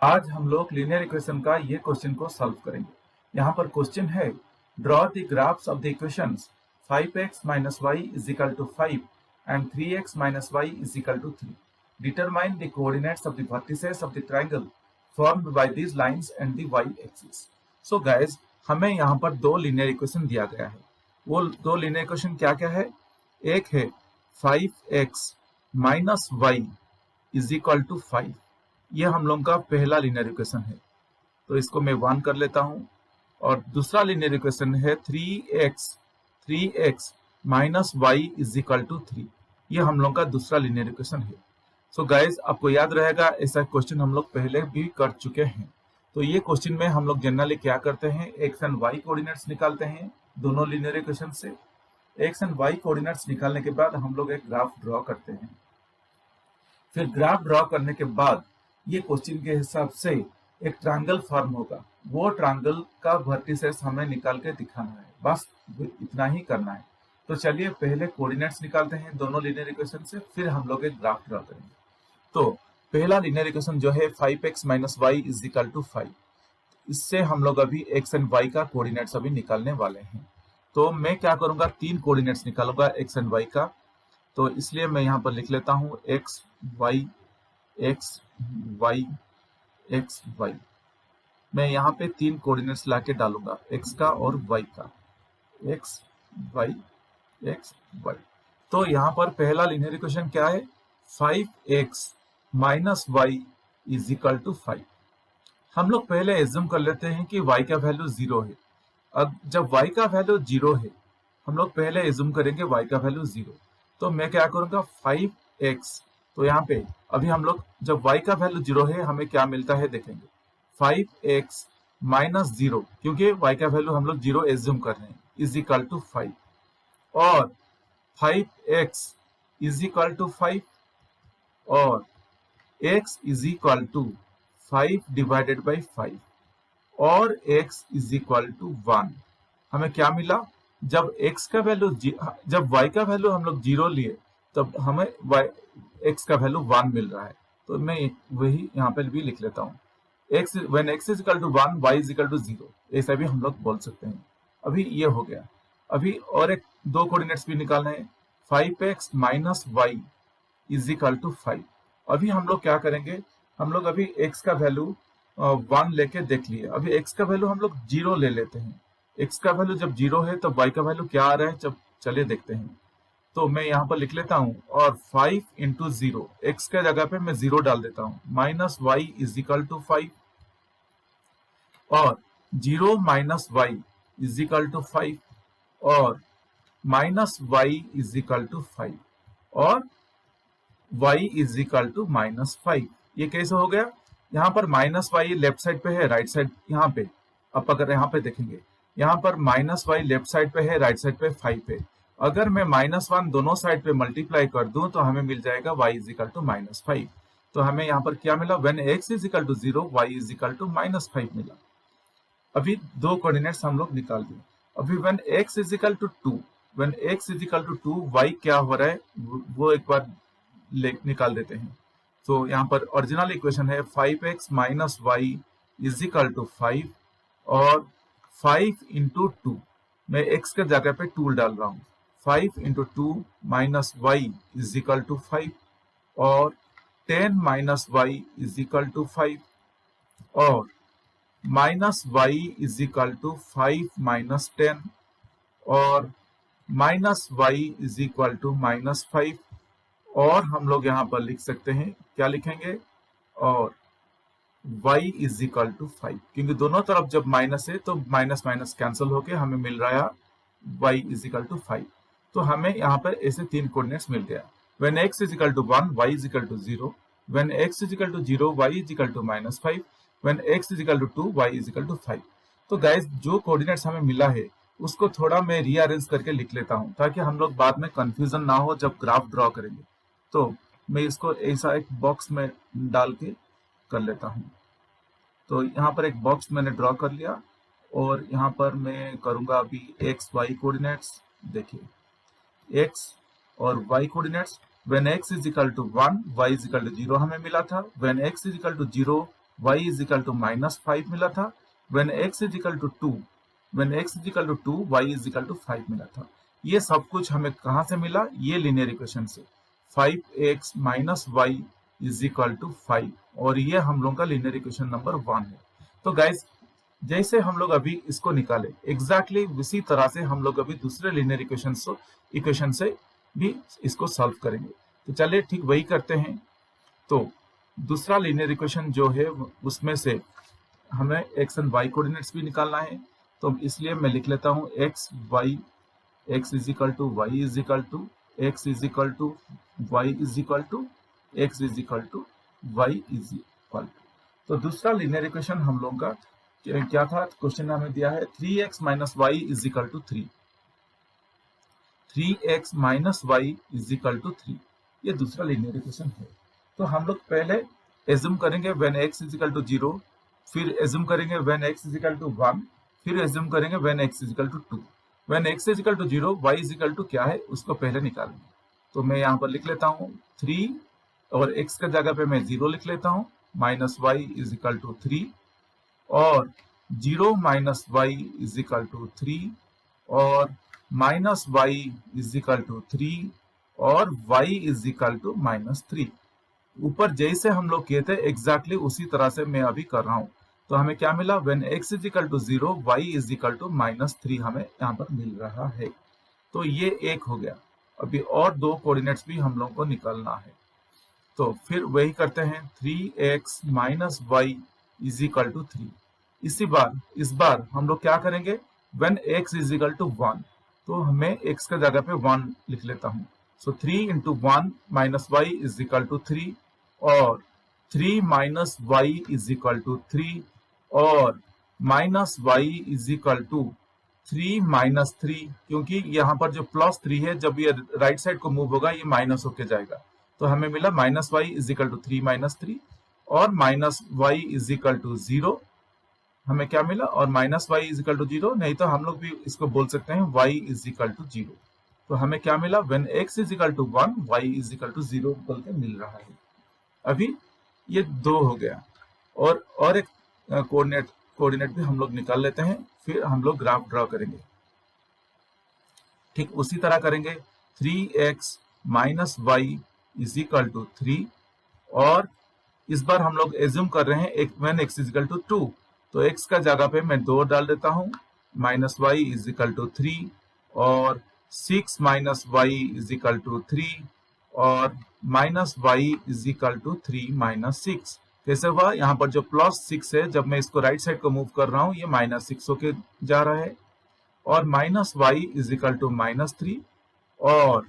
आज हम लोग लीनियर इक्वेशन का ये क्वेश्चन को सॉल्व करेंगे। यहाँ पर क्वेश्चन है, draw the graphs of the equations 5x minus y is equal to 5 and 3x minus y is equal to 3. Determine the coordinates of the vertices of the triangle formed by these lines and the y axis. So guys, हमें यहाँ पर दो linear equation दिया गया है। वो दो linear equation क्या क्या है? एक है 5x minus y is equal to 5। ये हम लोगों का पहला लीनियर इक्वेशन है, तो इसको मैं 1 कर लेता हूं। और दूसरा लीनियर इक्वेशन है 3x minus y is equal to 3। ये हम लोगों का दूसरा लीनियर इक्वेशन है। सो गाइज, आपको याद रहेगा ऐसा क्वेश्चन हम लोग पहले भी कर चुके हैं। तो ये क्वेश्चन में हम लोग जनरली क्या करते हैं, एक्स एंड वाई कोऑर्डिनेट्स निकालते हैं दोनों लीनियर इक्वेशन से। एक्स एंड वाई कोऑर्डिनेट्स निकालने के बाद हम लोग एक ग्राफ ड्रॉ करते हैं। फिर ग्राफ ड्रॉ करने के बाद ये क्वेश्चन के हिसाब से एक ट्रायंगल फॉर्म होगा। वो ट्रायंगल का वर्टिसेस हमें निकाल के दिखाना है, बस इतना ही करना है। तो चलिए पहले कोऑर्डिनेट्स निकालते हैं दोनों लीनियर इक्वेशन से, फिर हम लोग एक ग्राफ ड्रॉ करेंगे। तो पहला लीनियर इक्वेशन जो है 5x minus y is equal to 5, इससे हम लोग अभी x एंड y का कोऑर्डिनेट्स अभी निकालने वाले हैं। तो मैं क्या करूंगा, तीन कोऑर्डिनेट्स निकालूंगा x एंड y का। तो इसलिए मैं यहाँ पर लिख लेता हूँ x y x y x y। मैं यहाँ पे तीन कोऑर्डिनेट्स लाके डालूंगा, x का और y का, x y x y। तो यहाँ पर पहला लीनियर इक्वेशन क्या है, 5x minus y is equal to 5। हम लोग पहले एज्यूम कर लेते हैं कि y का वैल्यू 0 है। अब जब y का वैल्यू 0 है, हम लोग पहले एज्यूम करेंगे y का वैल्यू 0। तो मैं क्या करूंगा, 5x, तो यहाँ पे अभी हम लोग जब y का वैल्यू 0 है हमें क्या मिलता है देखेंगे, 5x माइनस 0, क्योंकि y का वैल्यू हम लोग 0 एज्यूम कर रहे हैं, इज इक्वल टू 5। और 5x इज इक्वल टू 5 और x is equal to 5 divided by 5 और x इज इक्वल टू 1। हमें क्या मिला, जब x का वैल्यू जब y का वैल्यू हम लोग 0 लिए तब हमें x का वैल्यू 1 मिल रहा है। तो मैं वही यहाँ पे भी लिख लेता हूँ, when x is equal to 1 y is equal to 0, ऐसा भी हम लोग बोल सकते हैं। अभी ये हो गया। अभी और एक दो कोऑर्डिनेट्स भी निकालना है, 5x minus y is equal to 5। अभी हम लोग क्या करेंगे, हम लोग अभी x का वैल्यू 1 लेके देख लिए। अभी x का वैल्यू हम लोग 0 ले लेते हैं। x का वैल्यू जब 0 है तब y का वैल्यू क्या आ रहा है, जब चलिए देखते हैं। तो मैं यहाँ पर लिख लेता हूँ, और 5 इंटू 0, x के जगह पे मैं 0 डाल देता हूँ, minus y is equal to 5 और 0 minus y is equal to 5 और minus y is equal to 5 और y is equal to minus 5। ये कैसे हो गया, यहाँ पर माइनस वाई लेफ्ट साइड पे है, राइट साइड यहाँ पे। अब अगर यहाँ पे देखेंगे, यहाँ पर माइनस वाई लेफ्ट साइड पे है, राइट साइड पे 5 पे। अगर मैं -1 दोनों साइड पे मल्टीप्लाई कर दूं तो हमें मिल जाएगा y is equal to minus 5। तो हमें यहाँ पर क्या मिला, when x is equal to 0 y is equal to minus 5 मिला। अभी दो कोऑर्डिनेट्स हम लोग निकाल दिए। अभी when x is equal to 2, when x is equal to 2 y क्या हो रहा है वो एक बार निकाल देते हैं। तो यहाँ पर ओरिजिनल इक्वेशन है 5x minus y is equal to 5 और 5 इंटू 2, मैं x के जगह पे 2 डाल रहा हूँ, 5 into 2 minus y is equal to 5 और 10 minus y is equal to 5 और minus y is equal to 5 minus 10 और minus y is equal to minus 5। और हम लोग यहाँ पर लिख सकते हैं, क्या लिखेंगे, और y इज इक्वल टू 5, क्योंकि दोनों तरफ जब माइनस है तो माइनस माइनस कैंसिल होके हमें मिल रहा है y इज इक्वल टू 5। तो हमें यहाँ पर ऐसे तीन कोऑर्डिनेट्स मिल गया। When x is equal to 1 y is equal to 0, when x is equal to 0 y is equal to minus 5, when x is equal to 2 y is equal to 5। तो guys, जो कोऑर्डिनेट्स हमें मिला है उसको थोड़ा मैं रीअरेंज करके लिख लेता हूँ, ताकि हम लोग बाद में कंफ्यूजन ना हो जब ग्राफ ड्रॉ करेंगे। तो मैं इसको ऐसा एक बॉक्स में डाल के कर लेता हूँ। तो यहाँ पर एक बॉक्स मैंने ड्रॉ कर लिया और यहाँ पर मैं करूँगा अभी एक्स वाई कोऑर्डिनेट्स। देखिए एक्स और y coordinates, when x is equal to 1 y is equal to 0 हमें मिला था, when x is equal to 0 y is equal to -5 मिला था। When x is equal to 2, when x is equal to 2, y is equal to 5 मिला था। ये सब कुछ हमें कहाँ से मिला? ये लीनियर इक्वेशन से। 5x minus y is equal to 5, और ये हम लोगों का लीनियर इक्वेशन नंबर 1 है। तो गाइज जैसे हम लोग अभी इसको निकाले, एग्जैक्टली उसी तरह से हम लोग अभी दूसरे लीनियर इक्वेशन से भी इसको सॉल्व करेंगे। तो चलिए ठीक वही करते हैं। तो दूसरा लीनियर इक्वेशन जो है उसमें से हमें एक्स एंड वाई कोऑर्डिनेट्स भी निकालना है। तो इसलिए मैं लिख लेता हूँ x is equal to y is equal to x is equal to y is equal to x is equal to y is equal to. तो दूसरा लीनियर इक्वेशन हम लोगों का क्या था? क्वेश्चन में हमें दिया है 3x minus y is equal to 3, 3x minus y is equal to 3। ये दूसरा लीनियर इक्वेशन है। तो हम लोग पहले एज्यूम करेंगे when x is equal to 0, फिर एज्यूम करेंगे when x is equal to 1, फिर एज्यूम करेंगे when x is equal to 2। When x is equal to 0, y is equal to क्या है उसको पहले निकालेंगे। तो मैं यहाँ पर लिख लेता हूँ 3, और x का जगह पे मैं 0 लिख लेता हूँ, minus y is equal to 3, और 0 minus y is equal to 3, और minus y is equal to 3, और y इज इक्वल टू -3। ऊपर जैसे हम लोग किए थे एग्जैक्टली उसी तरह से मैं अभी कर रहा हूं। तो हमें क्या मिला? When x is equal to 0, y is equal to -3 हमें यहाँ पर मिल रहा है। तो ये एक हो गया। अभी और दो कोऑर्डिनेट्स भी हम लोग को निकालना है। तो फिर वही करते हैं, 3x minus y is equal to 3। इस बार हम लोग क्या करेंगे? When x is equal to 1, तो हमें x का जगह पे 1 लिख लेता हूँ। So 3 into 1 minus y is equal to 3, और 3 minus y is equal to 3, और minus y is equal to 3 minus 3, क्योंकि यहाँ पर जो +3 है जब ये राइट साइड को मूव होगा ये माइनस होके जाएगा। तो हमें मिला minus y is equal to 3 minus 3, और minus y is equal to 0। हमें क्या मिला? और minus y is equal to 0, नहीं तो हम लोग भी इसको बोल सकते हैं y इज इक्वल टू 0। तो हमें क्या मिला? When x is equal to 1, y is equal to 0 बोल के मिल रहा है। अभी ये 2 हो गया, और एक कोऑर्डिनेट भी हम लोग निकाल लेते हैं, फिर हम लोग ग्राफ ड्रॉ करेंगे। ठीक उसी तरह करेंगे, 3x minus y is equal to 3, और इस बार हम लोग एज्यूम कर रहे हैं when x is equal to 2, तो x का जगह पे मैं 2 डाल देता हूं, minus y is equal to 3, और 6 minus y is equal to 3, और minus y is equal to 3 minus 6। कैसे हुआ? यहाँ पर जो +6 है, जब मैं इसको राइट साइड को मूव कर रहा हूँ ये -6 होके जा रहा है, और minus y is equal to -3, और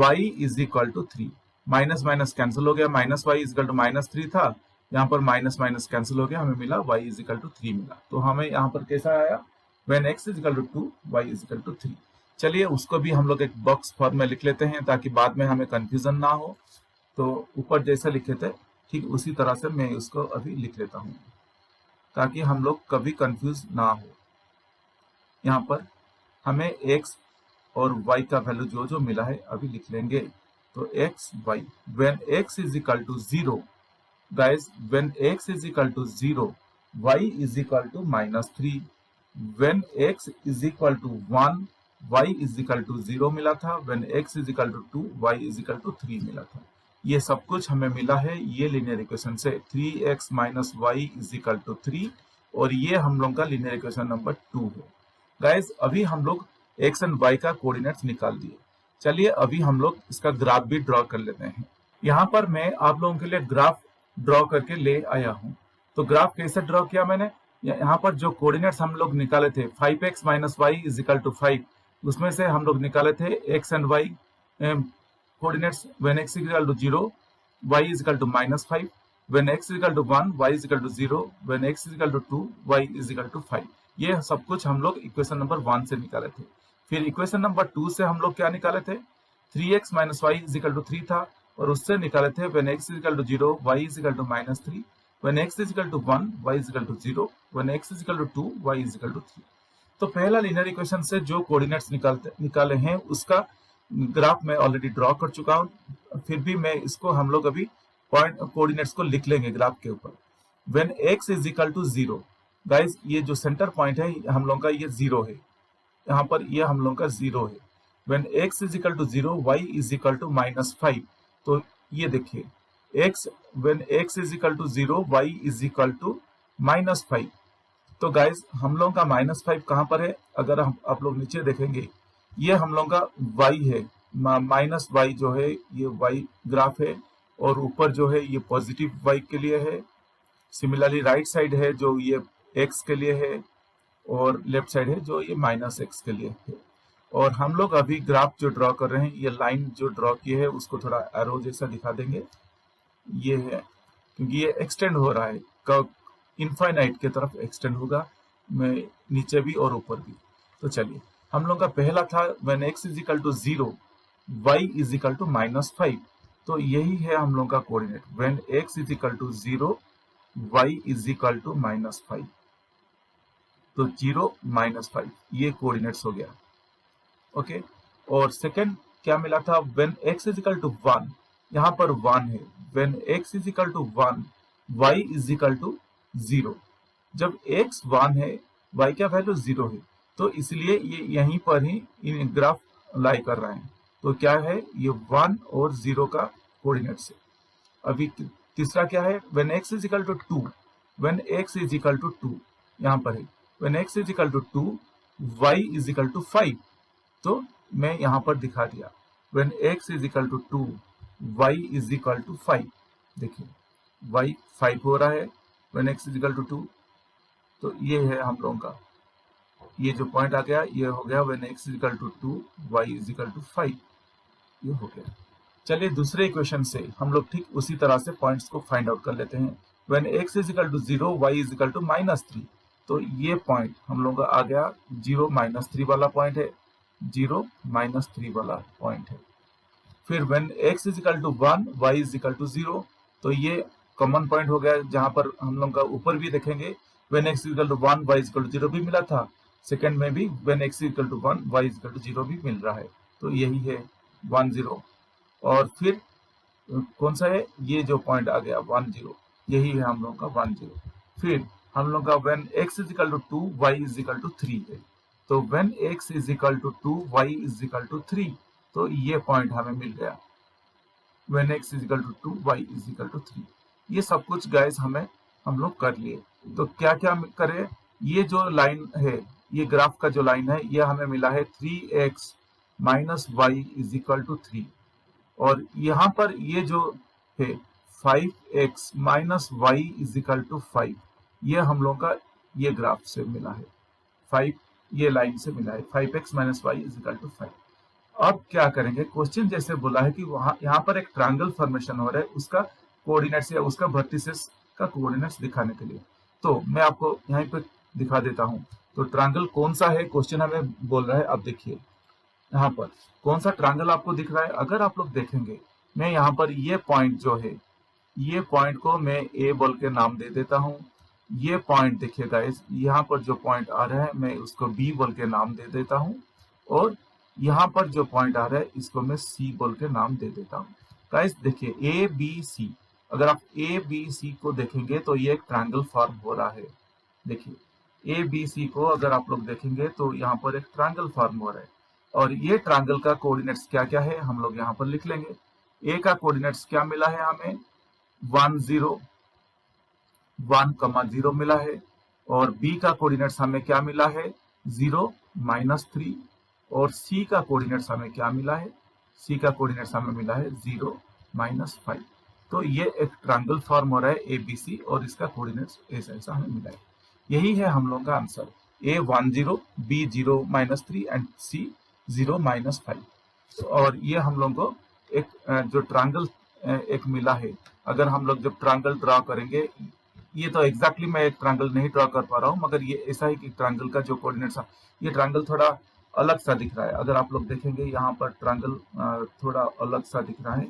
y is equal to 3। Minus minus cancel हो गया, minus y is equal to -3 था, यहाँ पर माइनस माइनस कैंसिल हो गया, हमें मिला y इज इक्वल टू 3 मिला। तो हमें यहाँ पर कैसा आया? When x is equal to 2, y is equal to 3। चलिए उसको भी हम लोग एक बॉक्स फॉर्म में लिख लेते हैं ताकि बाद में हमें कंफ्यूजन ना हो। तो ऊपर जैसा लिखे थे ठीक उसी तरह से मैं उसको अभी लिख लेता हूँ ताकि हम लोग कभी कंफ्यूज ना हो। यहाँ पर हमें x और y का वैल्यू जो मिला है अभी लिख लेंगे। तो x y, when x is equal to 0, guys, when x is equal to 0, y is equal to -3, when x is equal to 1, y is equal to 0 मिला था, when x is equal to 2, y is equal to 3 मिला था। ये सब कुछ हमें मिला है ये लीनियर इक्वेशन से, 3x minus y is equal to 3, और ये हम लोग का लीनियर इक्वेशन नंबर 2 है। गाइज अभी हम लोग x एंड y का कोऑर्डिनेट्स निकाल दिए। चलिए अभी हम लोग इसका ग्राफ भी ड्रॉ कर लेते हैं। यहाँ पर मैं आप लोगों के लिए ग्राफ ड्रॉ करके ले आया हूं। तो ग्राफ कैसे ड्रॉ किया मैंने? यहाँ पर जो कोऑर्डिनेट्स हम लोग निकाले थे 5x minus y is equal to 5, उसमें से हम लोग निकाले थे x and y coordinates. When x is equal to 0, y is equal to -5, when x is equal to 1, y is equal to 0, when x is equal to 2, y is equal to 5। ये सब कुछ हम लोग equation number 1 से निकाले थे। फिर equation number 2 से हम लोग क्या निकाले थे? 3x minus y is equal to 3 था, और उससे निकाले थे when x is equal to 0, y is equal to -3, when x is equal to 1, y is equal to 0, when x is equal to 2, y is equal to 3। तो पहला linear equation से जो coordinates निकाले हैं उसका ग्राफ मैं already draw कर चुका हूं। फिर भी मैं इसको हम लोग अभी पॉइंट कोऑर्डिनेट्स को लिख लेंगे ग्राफ के ऊपर। When x is equal to 0, guys ये जो सेंटर पॉइंट है हम लोग का ये 0 है, यहाँ पर ये हम लोग का 0 है। When x is equal to 0, y is equal to -5, तो ये देखिए x, when x is equal to 0, y is equal to -5। तो गाइस हम लोग का -5 कहाँ पर है, अगर हम आप लोग नीचे देखेंगे ये हम लोग का y है, -y जो है ये y ग्राफ है, और ऊपर जो है ये पॉजिटिव y के लिए है। सिमिलरली राइट साइड है जो ये x के लिए है, और लेफ्ट साइड है जो ये -x के लिए है। और हम लोग अभी ग्राफ जो ड्रॉ कर रहे हैं, ये लाइन जो ड्रॉ की है उसको थोड़ा एरो जैसा दिखा देंगे, ये है, क्योंकि ये एक्सटेंड हो रहा है, कब इनफाइनाइट की तरफ एक्सटेंड होगा, मैं नीचे भी और ऊपर भी। तो चलिए हम लोग का पहला था when x is equal to 0, y is equal to -5, तो यही है हम लोग का coordinate, when x is equal to 0, y is equal to -5, तो 0 -5 ये कोऑर्डिनेट्स हो गया। ओके, और सेकंड क्या मिला था, when x is equal to 1, यहाँ पर 1 है, when x is equal to 1, y is equal to 0। जब x 1 है, y का वैल्यू 0 है, तो इसलिए ये यहीं पर ही इन ग्राफ लाई कर रहे हैं। तो क्या है, ये 1 और 0 का कोऑर्डिनेट्स है। अभी तीसरा क्या है, when x is equal to 2, when x is equal to 2 यहाँ पर है, when x is equal to 2, y is equal to 5, तो मैं यहाँ पर दिखा दिया, when x is equal to 2, y is equal to 5, देखिए y 5 हो रहा है when x is equal to 2, तो ये है हम लोगों का, ये जो पॉइंट आ गया ये हो गया when x is equal to 2, y is equal to 5, ये हो गया। चलिए दूसरे इक्वेशन से हम लोग ठीक उसी तरह से पॉइंट्स को फाइंड आउट कर लेते हैं। When x is equal to 0, y is equal to -3, तो ये पॉइंट हम लोग का आ गया 0 -3 वाला पॉइंट है, 0 -3 वाला पॉइंट है। फिर when x is equal to 1, y is equal to 0, तो ये कॉमन पॉइंट हो गया, जहां पर हम लोग का ऊपर भी देखेंगे when x is equal to 1, y is equal to 0 भी मिला था, सेकंड में भी when x is equal to 1, y is equal to 0 भी मिल रहा है, तो यही है 1 0। और फिर कौन सा है, ये जो पॉइंट आ गया 1 0, यही है हम लोग का 1 0। फिर हम लोग का when x is equal to 2, y is equal to 3 है, तो when x is equal to 2, y is equal to 3, तो ये पॉइंट हमें मिल गया, when x is equal to 2, y is equal to 3। ये सब कुछ गाइस हम लोग कर लिए। तो क्या क्या करें, ये जो लाइन है, ये ग्राफ का जो लाइन है, ये हमें मिला है 3x minus y is equal to 3, और यहाँ पर ये जो है 5x minus y is equal to 5, ये हम लोग का ये ग्राफ से मिला है, 5 ये लाइन से मिला है, 5x minus y is equal to 5। अब क्या करेंगे, क्वेश्चन जैसे बोला है कि वहाँ यहाँ पर एक ट्रायंगल फॉर्मेशन हो रहा है, उसका कोऑर्डिनेट्स या उसका वर्टिसेस का कोऑर्डिनेट्स दिखाने के लिए, तो मैं आपको यहाँ पे दिखा देता हूँ। तो ट्रायंगल कौन सा है, क्वेश्चन हमें बोल रहा है। अब देखिए यहाँ पर कौन सा ट्रायंगल आपको दिख रहा है, अगर आप लोग देखेंगे, मैं यहाँ पर ये पॉइंट जो है, ये पॉइंट को मैं ए बोल के नाम दे देता हूँ। ये पॉइंट देखिए गाइस, यहाँ पर जो पॉइंट आ रहा है मैं उसको बी बोल के नाम दे देता हूँ, और यहाँ पर जो पॉइंट आ रहा है इसको मैं सी बोल के नाम दे देता हूँ। गाइस देखिए ए बी सी, अगर आप ए बी सी को देखेंगे तो ये एक ट्रायंगल फॉर्म हो रहा है। देखिए ए बी सी को अगर आप लोग देखेंगे तो यहाँ पर एक ट्रायंगल फॉर्म हो रहा है, और ये ट्रायंगल का कोऑर्डिनेट्स क्या क्या है हम लोग यहाँ पर लिख लेंगे। ए का कोऑर्डिनेट्स क्या मिला है हमें, 1 0 1,0 मिला है, और बी का कोऑर्डिनेट्स हमें क्या मिला है 0 -3, और सी का कोऑर्डिनेट्स हमें क्या मिला है, सी का कोऑर्डिनेट्स हमें मिला है 0 -5। तो ये एक ट्रायंगल फॉर्म हो रहा है एबीसी, और इसका कोऑर्डिनेट्स ऐसा हमें मिला है। यही है हम लोग का आंसर, ए 1 0, बी 0 -3 एंड सी 0 -5। और ये हम लोग को एक जो ट्रायंगल एक मिला है। अगर हम लोग जब ट्रायंगल ड्रॉ करेंगे, ये तो एग्जैक्टली मैं एक ट्रायंगल नहीं ड्रॉ कर पा रहा हूँ, मगर ये ऐसा ही कि ट्रायंगल का जो कोऑर्डिनेट्स, ये ट्रायंगल थोड़ा अलग सा दिख रहा है। अगर आप लोग देखेंगे यहाँ पर ट्रायंगल थोड़ा अलग सा दिख रहा है,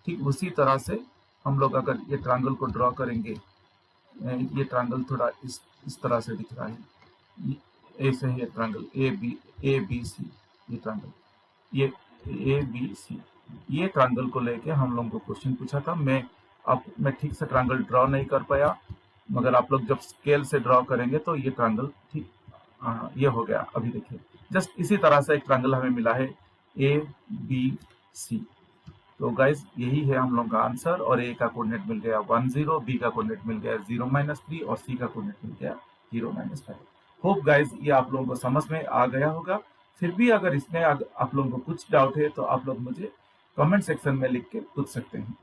ठीक उसी तरह से हम लोग अगर ये ट्रायंगल को ड्रॉ करेंगे, ये ट्रायंगल थोड़ा इस तरह से दिख रहा है, ऐसे ही ट्रायंगल ए बी सी, ये ट्रायंगल ये ए बी सी, ये ट्रायंगल को लेके हम लोगों को क्वेश्चन पूछा था। मैं ठीक से ट्रायंगल ड्रॉ नहीं कर पाया, मगर आप लोग जब स्केल से ड्रॉ करेंगे तो ये ट्रायंगल ठीक ये हो गया। अभी देखिए जस्ट इसी तरह से एक ट्रायंगल हमें मिला है ABC। तो गाइज यही है हम लोग का आंसर, और ए का कोऑर्डिनेट मिल गया 1 0, बी का कोऑर्डिनेट मिल गया 0 -3 और सी का कोऑर्डिनेट मिल गया 0 -5। होप गाइज ये आप लोगों को समझ में आ गया होगा। फिर भी अगर इसमें आप लोगों को कुछ डाउट है तो आप लोग मुझे कमेंट सेक्शन में लिख के पूछ सकते हैं।